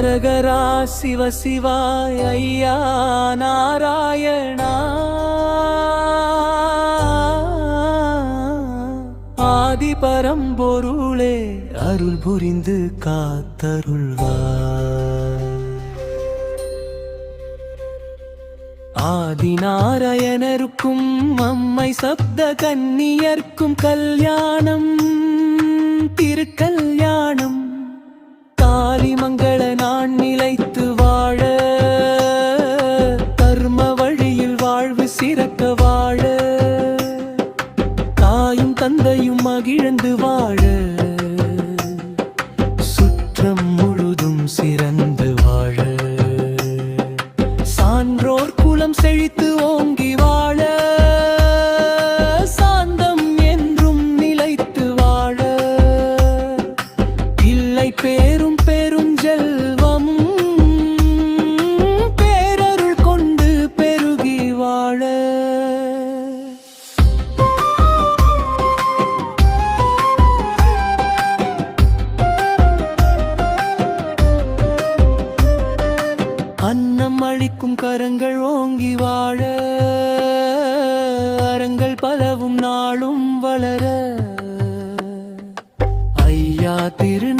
ஹரஹரா சிவ சிவாய ஐயா நாராயணா. ஆதி பரம்பொருளே அருள் புரிந்து காத்தருள்வார். ஆதிநாராயணருக்கும் அம்மை சப்த கன்னியர்க்கும் கல்யாணம் திருக்கல்யாணம். காளிமங்கள நான் நிலைத்து வாழ, கர்ம வழியில் வாழ்வு சிறக்க வாழ, தாயும் தந்தையும் மகிழ்ந்து வாழ, சுற்றம் முழுதும் சிறந்து வாழ, சான்றோர் குலம் செழித்து ஓங்கி வாழ, சாந்தம் என்றும் நிலைத்து வாழ, இல்லை பேரும் பெருஞ்செல்வம் பேரருள் கொண்டு பெருகி வாழ. அன்னம் அளிக்கும் கரங்கள் ஓங்கி வாழ, அறங்கள் பலவும் நாளும் வளர, ஐயா திரு